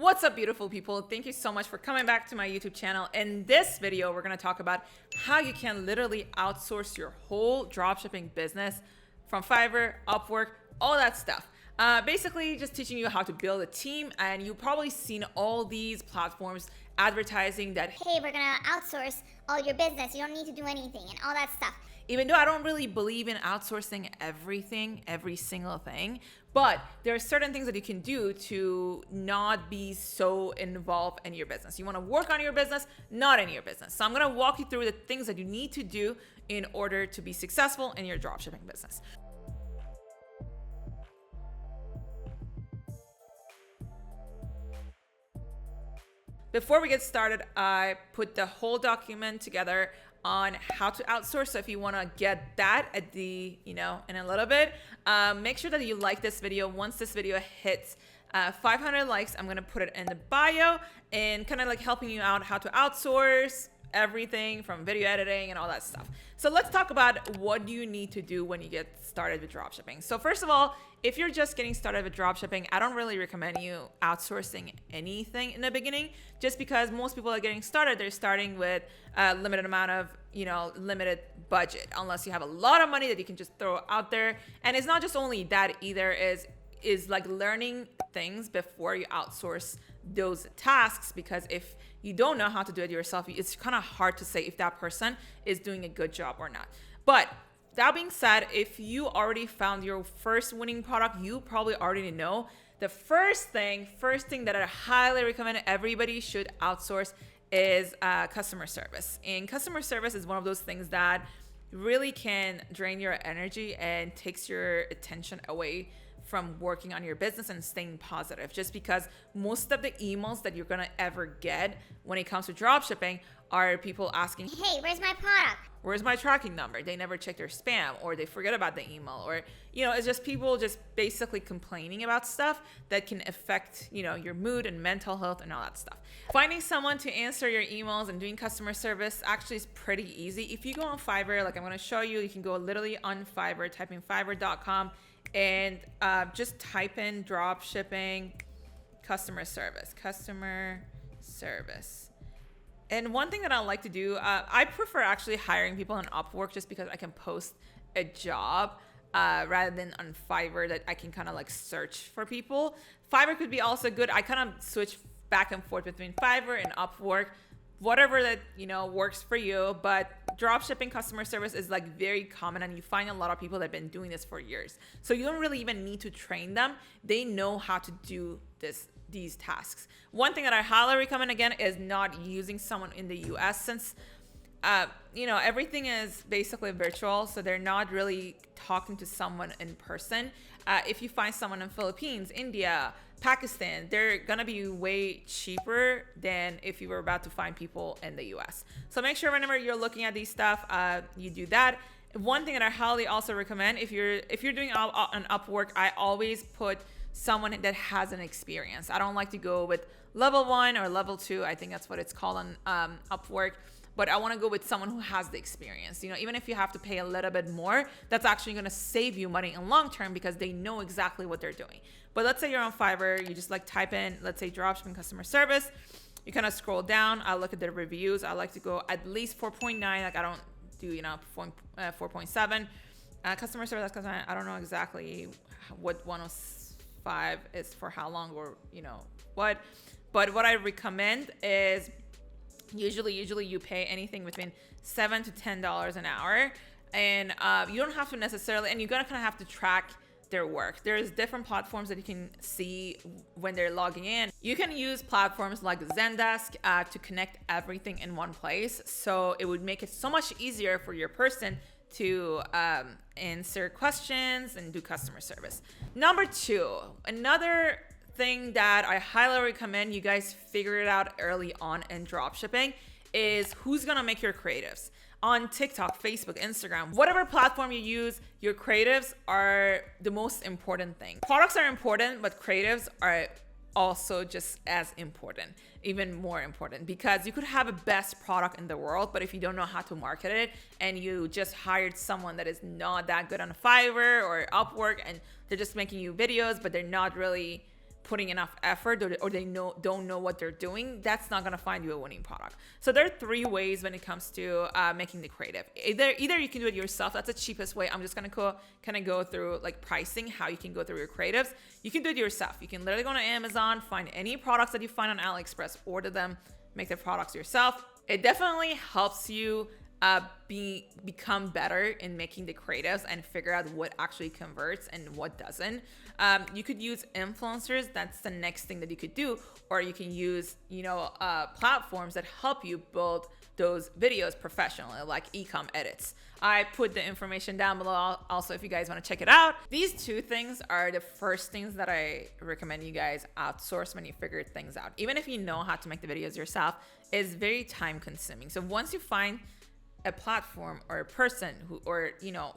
What's up, beautiful people? Thank you so much for coming back to my YouTube channel. In this video, we're gonna talk about how you can literally outsource your whole dropshipping business from Fiverr, Upwork, all that stuff. Basically just teaching you how to build a team, and you've probably seen all these platforms advertising that, hey, we're gonna outsource all your business, you don't need to do anything and all that stuff. even though I don't really believe in outsourcing everything, every single thing, but there are certain things that you can do to not be so involved in your business. You want to work on your business, not in your business. So I'm going to walk you through the things that you need to do in order to be successful in your dropshipping business. Before we get started, I put the whole document together on how to outsource. So if you want to get that at the, in a little bit, make sure that you like this video. Once this video hits 500 likes, I'm going to put it in the bio and kind of like helping you out how to outsource everything from video editing and all that stuff. So let's talk about what you need to do when you get started with dropshipping. So first of all, if you're just getting started with dropshipping, I don't really recommend you outsourcing anything in the beginning, just because most people are getting started, they're starting with a limited amount of, limited budget, unless you have a lot of money that you can just throw out there. And it's not just only that either, is like learning things before you outsource those tasks, because if you don't know how to do it yourself, it's kind of hard to say if that person is doing a good job or not. But that being said, if you already found your first winning product, you probably already know the first thing that I highly recommend everybody should outsource is customer service. And customer service is one of those things that really can drain your energy and takes your attention away from working on your business and staying positive, just because most of the emails that you're gonna ever get when it comes to dropshipping are people asking, hey, where's my product? Where's my tracking number? They never check their spam, or they forget about the email, or, it's just people just basically complaining about stuff that can affect, your mood and mental health and all that stuff. Finding someone to answer your emails and doing customer service actually is pretty easy. If you go on Fiverr, like I'm gonna show you, you can go literally on Fiverr, type in fiverr.com, and just type in dropshipping customer service. And one thing that I like to do, I prefer actually hiring people on Upwork, just because I can post a job rather than on Fiverr that I can kind of like search for people. Fiverr could be also good. I kind of switch back and forth between Fiverr and Upwork, whatever that works for you. But dropshipping customer service is like very common, and you find a lot of people that have been doing this for years, so you don't really even need to train them. They know how to do these tasks. One thing that I highly recommend, again, is not using someone in the US, since everything is basically virtual, so they're not really talking to someone in person. If you find someone in Philippines, India, Pakistan, they're gonna be way cheaper than if you were about to find people in the US. So make sure whenever you're looking at these stuff, you do that. One thing that I highly also recommend, if you're doing an Upwork, I always put someone that has an experience. I don't like to go with level 1 or level 2. I think that's what it's called on Upwork. But I want to go with someone who has the experience. Even if you have to pay a little bit more, that's actually going to save you money in long term, because they know exactly what they're doing. But let's say you're on Fiverr, you just like type in, let's say, dropshipping customer service. You kind of scroll down. I look at the reviews. I like to go at least 4.9. Like I don't do 4.7. Customer service, I don't know exactly what 105 is for how long, or what. But what I recommend is usually you pay anything between $7 to $10 an hour, and you don't have to necessarily, and you're gonna kind of have to track their work. There's different platforms that you can see when they're logging in. You can use platforms like Zendesk to connect everything in one place, so it would make it so much easier for your person to answer questions and do customer service. Number 2, another thing that I highly recommend you guys figure it out early on in dropshipping is who's gonna make your creatives. On TikTok, Facebook, Instagram, whatever platform you use, your creatives are the most important thing. Products are important, but creatives are also just as important, even more important, because you could have a best product in the world, but if you don't know how to market it, and you just hired someone that is not that good on Fiverr or Upwork, and they're just making you videos, but they're not really putting enough effort, or they don't know what they're doing, that's not gonna find you a winning product. So there are 3 ways when it comes to making the creative. Either you can do it yourself. That's the cheapest way. I'm just gonna kind of go through like pricing, how you can go through your creatives. You can do it yourself. You can literally go on Amazon, find any products that you find on AliExpress, order them, make the products yourself. It definitely helps you become better in making the creatives and figure out what actually converts and what doesn't. You could use influencers. That's the next thing that you could do. Or you can use, platforms that help you build those videos professionally, like e-com edits. I put the information down below also if you guys want to check it out. These 2 things are the first things that I recommend you guys outsource when you figure things out. Even if you know how to make the videos yourself, it's very time consuming. So once you find a platform or a person or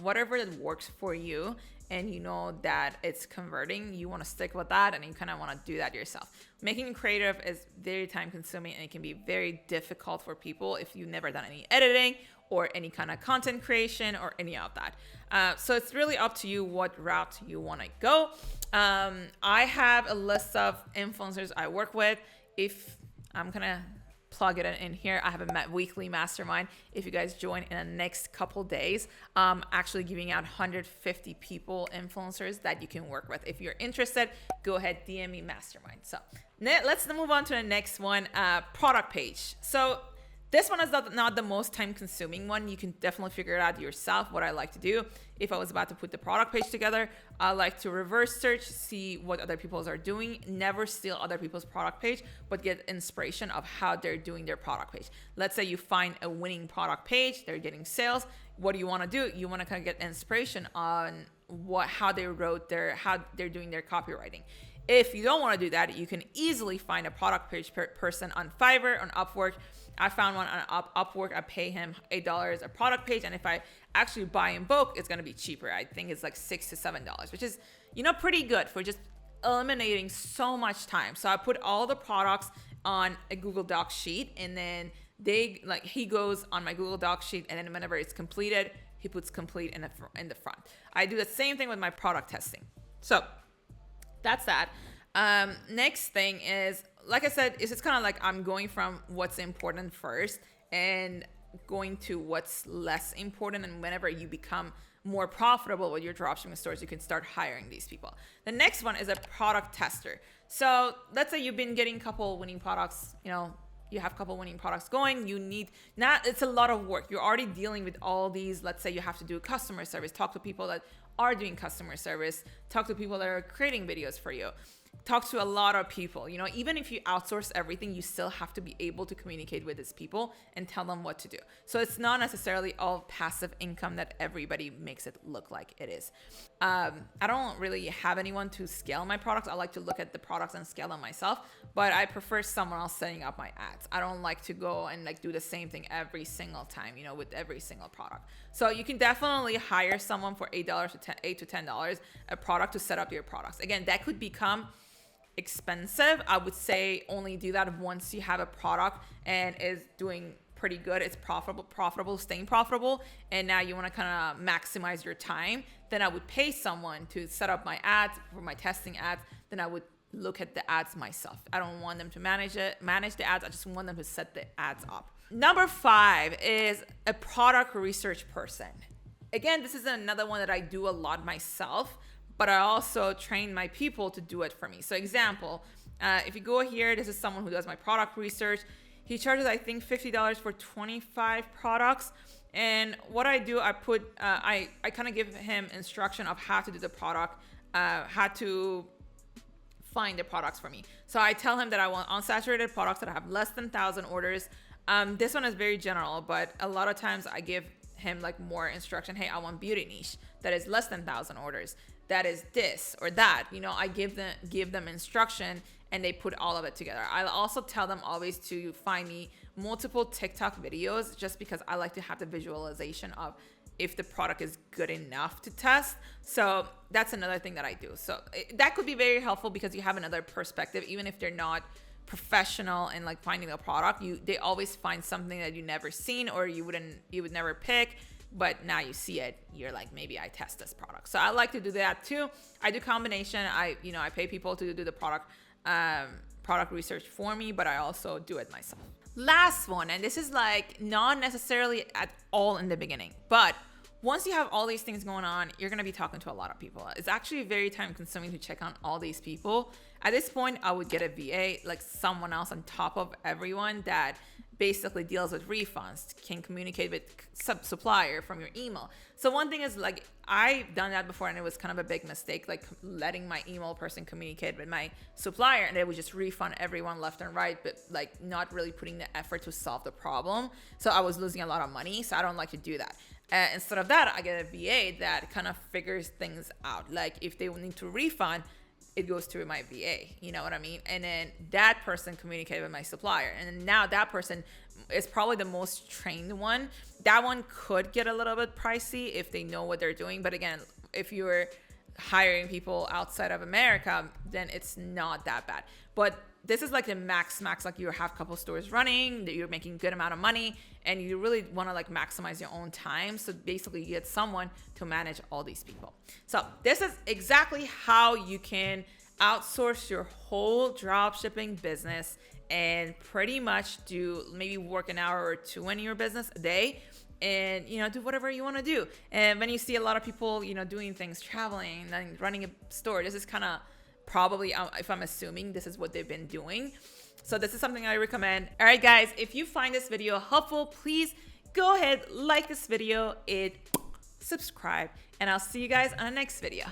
whatever that works for you, and you know that it's converting, you want to stick with that, and you kind of want to do that yourself. Making creative is very time consuming, and it can be very difficult for people if you've never done any editing or any kind of content creation or any of that. So it's really up to you what route you want to go. I have a list of influencers I work with. If I'm gonna plug it in here, I have a weekly mastermind. If you guys join in the next couple days, actually giving out 150 people, influencers that you can work with. If you're interested, go ahead, DM me mastermind. So let's move on to the next one, product page. So this one is not the most time consuming one. You can definitely figure it out yourself. What I like to do, if I was about to put the product page together, I like to reverse search, see what other people are doing, never steal other people's product page, but get inspiration of how they're doing their product page. Let's say you find a winning product page, they're getting sales. What do you want to do? You want to kind of get inspiration on how they how they're doing their copywriting. If you don't want to do that, you can easily find a product page person on Fiverr, on Upwork. I found one on Upwork. I pay him $8 a product page, and if I actually buy in bulk, it's gonna be cheaper. I think it's like $6 to $7, which is pretty good for just eliminating so much time. So I put all the products on a Google Doc sheet, and then he goes on my Google Doc sheet, and then whenever it's completed, he puts complete in the front. I do the same thing with my product testing. So that's that. Next thing is, like I said, it's just kind of like I'm going from what's important first and going to what's less important. And whenever you become more profitable with your dropshipping stores, you can start hiring these people. The next one is a product tester. So let's say you've been getting a couple winning products, you have a couple winning products going. It's a lot of work. You're already dealing with all these. Let's say you have to do customer service, talk to people that are doing customer service, talk to people that are creating videos for you. Talk to a lot of people. Even if you outsource everything, you still have to be able to communicate with these people and tell them what to do. So it's not necessarily all passive income that everybody makes it look like it is. I don't really have anyone to scale my products. I like to look at the products and scale them myself, but I prefer someone else setting up my ads. I don't like to go and do the same thing every single time, with every single product. So you can definitely hire someone for $8 to $10 a product to set up your products. Again, that could become expensive. I would say only do that once you have a product and is doing pretty good. It's profitable, staying profitable, and now you want to kind of maximize your time. Then I would pay someone to set up my ads for my testing ads. Then I would look at the ads myself. I don't want them to manage the ads. I just want them to set the ads up. Number 5 is a product research person. Again, this is another one that I do a lot myself, but I also train my people to do it for me. So example, if you go here, this is someone who does my product research. He charges, I think, $50 for 25 products. And what I do, I kind of give him instruction of how to do the product, how to find the products for me. So I tell him that I want unsaturated products that have less than 1,000 orders. This one is very general, but a lot of times I give him more instruction. Hey, I want beauty niche that is less than 1,000 orders. That is this or that. I give them instruction, and they put all of it together. I'll also tell them always to find me multiple TikTok videos, just because I like to have the visualization of if the product is good enough to test. So that's another thing that I do. So that could be very helpful because you have another perspective, even if they're not professional in finding a product. They always find something that you never seen or you would never pick. but now you see it, you're like, maybe I test this product. So I like to do that too. I do combination. I pay people to do the product research for me, but I also do it myself. Last one, and this is like not necessarily at all in the beginning, but once you have all these things going on, you're going to be talking to a lot of people. It's actually very time consuming to check on all these people. At this point, I would get a VA, like someone else on top of everyone that basically deals with refunds, can communicate with supplier from your email. So one thing is, like, I've done that before and it was kind of a big mistake, like letting my email person communicate with my supplier, and they would just refund everyone left and right, but like not really putting the effort to solve the problem. So I was losing a lot of money. So I don't like to do that. Instead of that, I get a VA that kind of figures things out. Like if they need to refund, it goes to my VA, you know what I mean? And then that person communicated with my supplier. And then now that person is probably the most trained one. That one could get a little bit pricey if they know what they're doing. But again, if you're hiring people outside of America, then it's not that bad. But this is like the max, like you have a couple stores running, that you're making good amount of money, and you really want to like maximize your own time. So basically you get someone to manage all these people. So this is exactly how you can outsource your whole dropshipping business and pretty much do maybe work an hour or two in your business a day, and do whatever you want to do. And when you see a lot of people doing things, traveling and running a store, this is kind of probably, if I'm assuming, this is what they've been doing. So this is something I recommend. All right, guys, if you find this video helpful, please go ahead, like this video, subscribe, and I'll see you guys on the next video.